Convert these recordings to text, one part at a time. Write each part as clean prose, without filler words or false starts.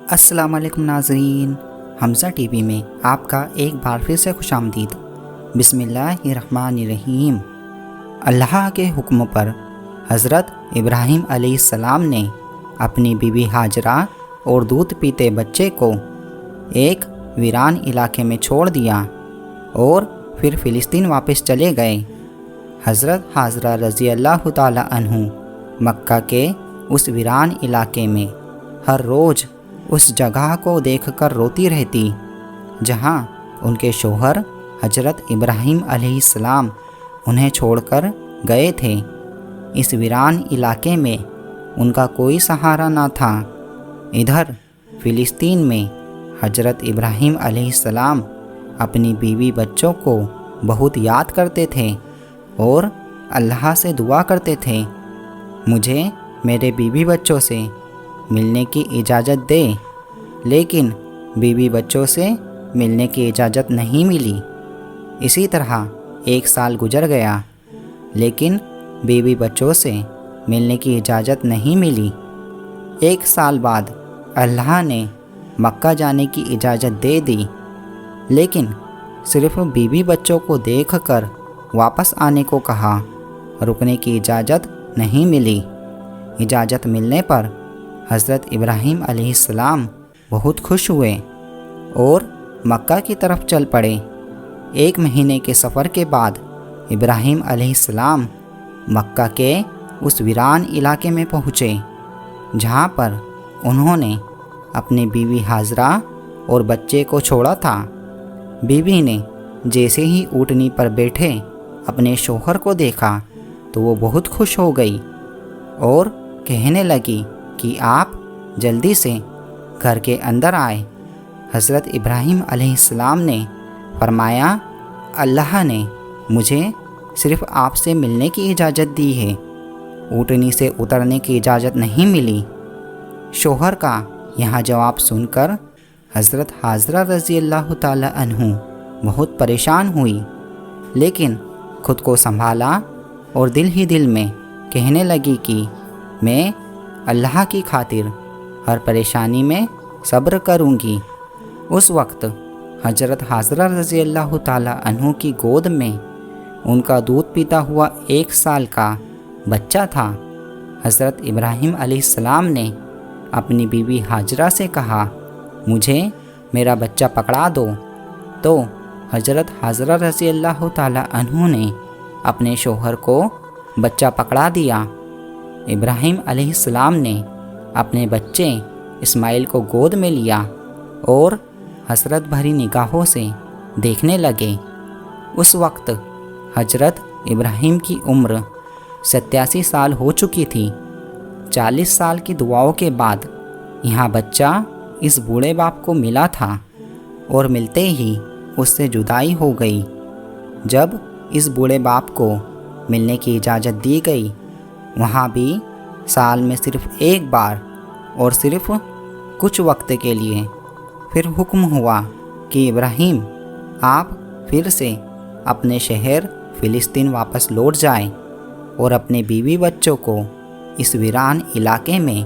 السلام علیکم ناظرین، حمزہ ٹی وی میں آپ کا ایک بار پھر سے خوش آمدید۔ بسم اللہ الرحمن الرحیم۔ اللہ کے حکم پر حضرت ابراہیم علیہ السلام نے اپنی بیوی ہاجرہ اور دودھ پیتے بچے کو ایک ویران علاقے میں چھوڑ دیا اور پھر فلسطین واپس چلے گئے۔ حضرت ہاجرہ رضی اللہ تعالی عنہ مکہ کے اس ویران علاقے میں ہر روز اس جگہ کو دیکھ کر روتی رہتی جہاں ان کے شوہر حضرت ابراہیم علیہ السلام انہیں چھوڑ کر گئے تھے۔ اس ویران علاقے میں ان کا کوئی سہارا نہ تھا۔ ادھر فلسطین میں حضرت ابراہیم علیہ السلام اپنی بیوی بچوں کو بہت یاد کرتے تھے اور اللہ سے دعا کرتے تھے، مجھے میرے بیوی بچوں سے ملنے کی اجازت دے، لیکن بیوی بچوں سے ملنے کی اجازت نہیں ملی۔ اسی طرح 1 سال گزر گیا، لیکن بیوی بچوں سے ملنے کی اجازت نہیں ملی۔ 1 سال بعد اللہ نے مکہ جانے کی اجازت دے دی، لیکن صرف بیوی بچوں کو دیکھ کر واپس آنے کو کہا، رکنے کی اجازت نہیں ملی۔ اجازت ملنے پر حضرت ابراہیم علیہ السلام بہت خوش ہوئے اور مکہ کی طرف چل پڑے۔ 1 مہینے کے سفر کے بعد ابراہیم علیہ السلام مکہ کے اس ویران علاقے میں پہنچے جہاں پر انہوں نے اپنی بیوی ہاجرہ اور بچے کو چھوڑا تھا۔ بیوی نے جیسے ہی اونٹنی پر بیٹھے اپنے شوہر کو دیکھا تو وہ بہت خوش ہو گئی اور کہنے لگی کہ آپ جلدی سے گھر کے اندر آئے۔ حضرت ابراہیم علیہ السلام نے فرمایا، اللہ نے مجھے صرف آپ سے ملنے کی اجازت دی ہے، اونٹنی سے اترنے کی اجازت نہیں ملی۔ شوہر کا یہاں جواب سن کر حضرت ہاجرہ رضی اللہ تعالی عنہ بہت پریشان ہوئی، لیکن خود کو سنبھالا اور دل ہی دل میں کہنے لگی کہ میں اللہ کی خاطر ہر پریشانی میں صبر کروں گی۔ اس وقت حضرت ہاجرہ رضی اللہ تعالی عنہ کی گود میں ان کا دودھ پیتا ہوا 1 سال کا بچہ تھا۔ حضرت ابراہیم علیہ السلام نے اپنی بیوی ہاجرہ سے کہا، مجھے میرا بچہ پکڑا دو، تو حضرت ہاجرہ رضی اللہ تعالی عنہ نے اپنے شوہر کو بچہ پکڑا دیا۔ ابراہیم علیہ السلام نے اپنے بچے اسماعیل کو گود میں لیا اور حسرت بھری نگاہوں سے دیکھنے لگے۔ اس وقت حضرت ابراہیم کی عمر 87 سال ہو چکی تھی۔ 40 سال کی دعاؤں کے بعد یہاں بچہ اس بوڑھے باپ کو ملا تھا اور ملتے ہی اس سے جدائی ہو گئی۔ جب اس بوڑھے باپ کو ملنے کی اجازت دی گئی، وہاں بھی سال میں صرف 1 بار اور صرف کچھ وقت کے لیے پھر حکم ہوا کہ ابراہیم آپ پھر سے اپنے شہر فلسطین واپس لوٹ جائیں اور اپنے بیوی بچوں کو اس ویران علاقے میں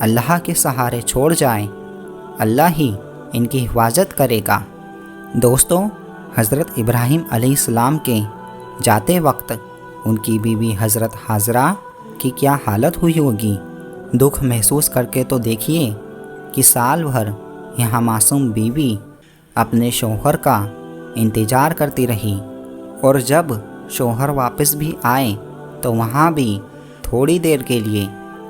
اللہ کے سہارے چھوڑ جائیں، اللہ ہی ان کی حفاظت کرے گا۔ دوستو، حضرت ابراہیم علیہ السلام کے جاتے وقت ان کی بیوی حضرت ہاجرہ کی کیا حالت ہوئی ہوگی۔ دکھ محسوس کر کے تو دیکھیے کہ سال بھر یہاں معصوم بیوی اپنے شوہر کا انتظار کرتی رہی، اور جب شوہر واپس بھی آئے تو وہاں بھی تھوڑی دیر کے لیے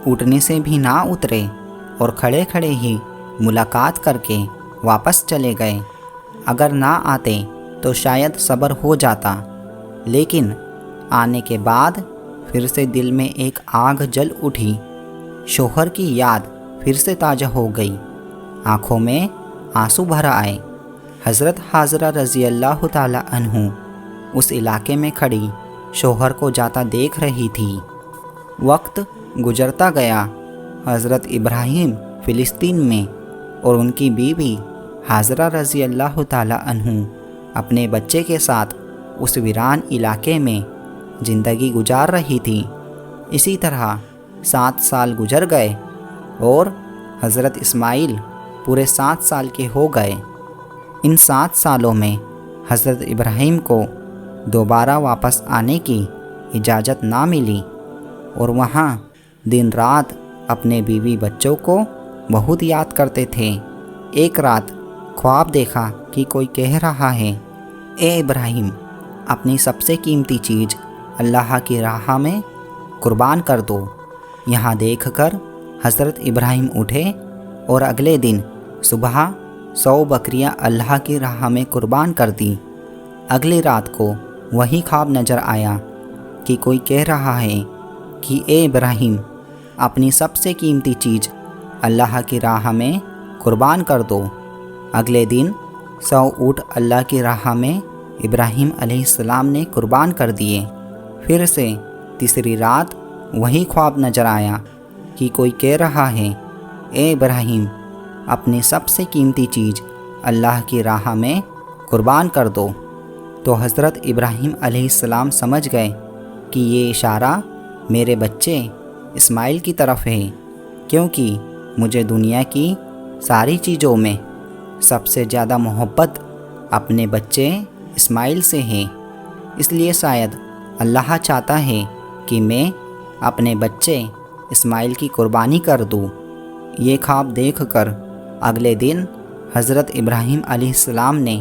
اونٹنی سے بھی نہ اترے اور کھڑے کھڑے ہی ملاقات کر کے واپس چلے گئے۔ اگر نہ آتے تو شاید صبر ہو جاتا، لیکن آنے کے بعد پھر سے دل میں ایک آگ جل اٹھی۔ شوہر کی یاد پھر سے تازہ ہو گئی، آنکھوں میں آنسو بھر آئے۔ حضرت ہاجرہ رضی اللہ تعالی عنہ اس علاقے میں کھڑی شوہر کو جاتا دیکھ رہی تھی۔ وقت گزرتا گیا، حضرت ابراہیم فلسطین میں اور ان کی بیوی ہاجرہ رضی اللہ تعالی عنہ اپنے بچے کے ساتھ اس ویران علاقے میں زندگی گزار رہی تھی۔ اسی طرح 7 سال گزر گئے اور حضرت اسماعیل پورے 7 سال کے ہو گئے۔ ان 7 سالوں میں حضرت ابراہیم کو دوبارہ واپس آنے کی اجازت نہ ملی اور وہاں دن رات اپنے بیوی بچوں کو بہت یاد کرتے تھے۔ ایک رات خواب دیکھا کہ کوئی کہہ رہا ہے، اے ابراہیم، اپنی سب سے قیمتی چیز اللہ کی راہ میں قربان کر دو۔ یہاں دیکھ کر حضرت ابراہیم اٹھے اور اگلے دن صبح 100 بکریاں اللہ کی راہ میں قربان کر دی۔ اگلی رات کو وہی خواب نظر آیا کہ کوئی کہہ رہا ہے کہ اے ابراہیم، اپنی سب سے قیمتی چیز اللہ کی راہ میں قربان کر دو۔ اگلے دن 100 اونٹ اللہ کی راہ میں ابراہیم علیہ السلام نے قربان کر دیے۔ پھر سے تیسری رات وہی خواب نظر آیا کہ کوئی کہہ رہا ہے، اے ابراہیم، اپنی سب سے قیمتی چیز اللہ کی راہ میں قربان کر دو۔ تو حضرت ابراہیم علیہ السلام سمجھ گئے کہ یہ اشارہ میرے بچے اسماعیل کی طرف ہے، کیونکہ مجھے دنیا کی ساری چیزوں میں سب سے زیادہ محبت اپنے بچے اسماعیل سے ہے۔ اس لیے شاید اللہ چاہتا ہے کہ میں اپنے بچے اسماعیل کی قربانی کر دوں۔ یہ خواب دیکھ کر اگلے دن حضرت ابراہیم علیہ السلام نے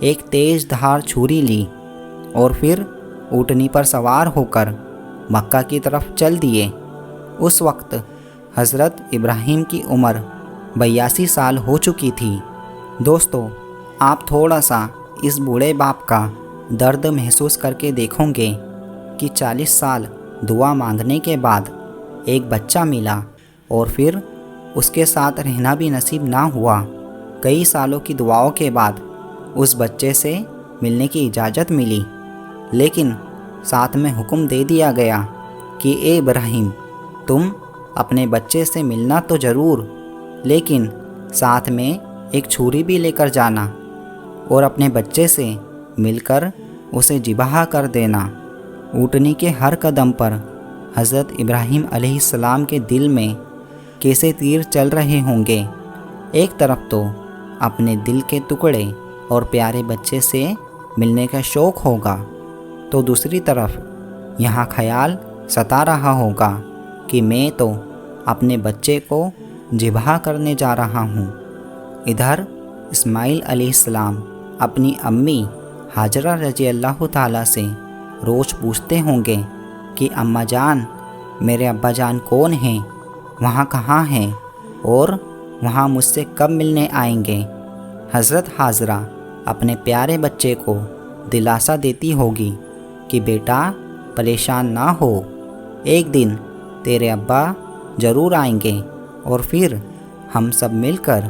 ایک تیز دھار چھری لی اور پھر اونٹنی پر سوار ہو کر مکہ کی طرف چل دیے۔ اس وقت حضرت ابراہیم کی عمر 82 سال ہو چکی تھی۔ دوستو، آپ تھوڑا سا اس بوڑھے باپ کا درد محسوس کر کے دیکھو گے کہ 40 سال دعا مانگنے کے بعد ایک بچہ ملا اور پھر اس کے ساتھ رہنا بھی نصیب نہ ہوا۔ کئی سالوں کی دعاؤں کے بعد اس بچے سے ملنے کی اجازت ملی، لیکن ساتھ میں حکم دے دیا گیا کہ اے ابراہیم، تم اپنے بچے سے ملنا تو ضرور، لیکن ساتھ میں ایک چھری بھی لے کر جانا اور اپنے بچے سے مل کر اسے ذبح کر دینا۔ اونٹنی کے ہر قدم پر حضرت ابراہیم علیہ السلام کے دل میں کیسے تیر چل رہے ہوں گے۔ ایک طرف تو اپنے دل کے ٹکڑے اور پیارے بچے سے ملنے کا شوق ہوگا، تو دوسری طرف یہاں خیال ستا رہا ہوگا کہ میں تو اپنے بچے کو ذبح کرنے جا رہا ہوں۔ ادھر اسماعیل علیہ السلام اپنی امی ہاجرہ رضی اللہ تعالیٰ سے روز پوچھتے ہوں گے کہ اماں جان، میرے ابا جان کون ہیں، وہاں کہاں ہیں اور وہاں مجھ سے کب ملنے آئیں گے۔ حضرت ہاجرہ اپنے پیارے بچے کو دلاسا دیتی ہوگی کہ بیٹا پریشان نہ ہو، ایک دن تیرے ابا ضرور آئیں گے اور پھر ہم سب مل کر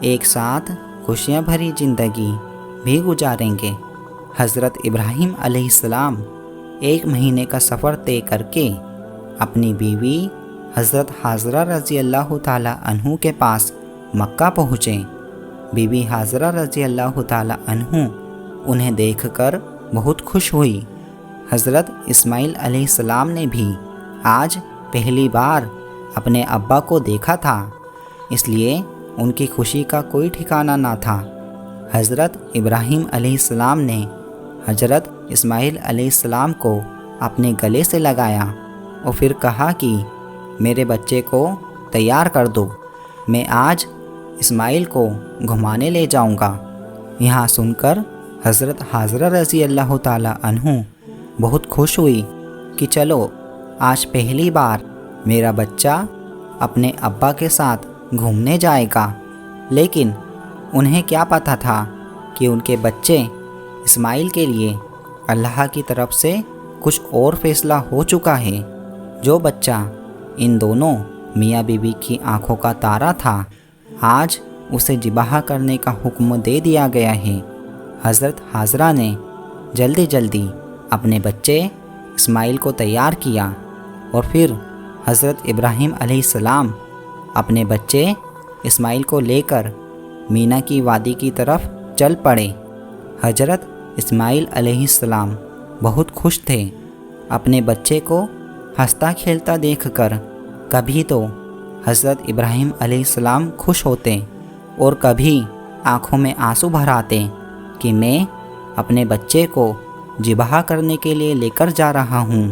ایک ساتھ خوشیاں بھری زندگی بھی گزاریں گے۔ حضرت ابراہیم علیہ السلام 1 مہینے کا سفر طے کر کے اپنی بیوی حضرت ہاجرہ رضی اللہ تعالیٰ عنہ کے پاس مکہ پہنچے۔ بی بی ہاجرہ رضی اللہ تعالیٰ عنہ انہیں دیکھ کر بہت خوش ہوئی۔ حضرت اسماعیل علیہ السلام نے بھی آج پہلی بار اپنے ابا کو دیکھا تھا، اس لیے ان کی خوشی کا کوئی ٹھکانہ نہ تھا۔ حضرت ابراہیم علیہ السلام نے حضرت اسماعیل علیہ السلام کو اپنے گلے سے لگایا اور پھر کہا کہ میرے بچے کو تیار کر دو، میں آج اسماعیل کو گھمانے لے جاؤں گا۔ یہاں سن کر حضرت ہاجرہ رضی اللہ تعالیٰ عنہ بہت خوش ہوئی کہ چلو آج پہلی بار میرا بچہ اپنے ابا کے ساتھ گھومنے جائے گا۔ لیکن انہیں کیا پتہ تھا کہ ان کے بچے اسماعیل کے لیے اللہ کی طرف سے کچھ اور فیصلہ ہو چکا ہے۔ جو بچہ ان دونوں میاں بیوی کی آنکھوں کا تارا تھا، آج اسے ذبح کرنے کا حکم دے دیا گیا ہے۔ حضرت ہاجرہ نے جلدی جلدی اپنے بچے اسماعیل کو تیار کیا اور پھر حضرت ابراہیم علیہ السلام اپنے بچے اسماعیل کو لے کر مینا کی وادی کی طرف چل پڑے۔ حضرت اسماعیل علیہ السلام بہت خوش تھے اپنے بچے کو ہنستا کھیلتا دیکھ کر۔ کبھی تو حضرت ابراہیم علیہ السلام خوش ہوتے اور کبھی آنکھوں میں آنسو بھر آتے کہ میں اپنے بچے کو ذبح کرنے کے لیے لے کر جا رہا ہوں۔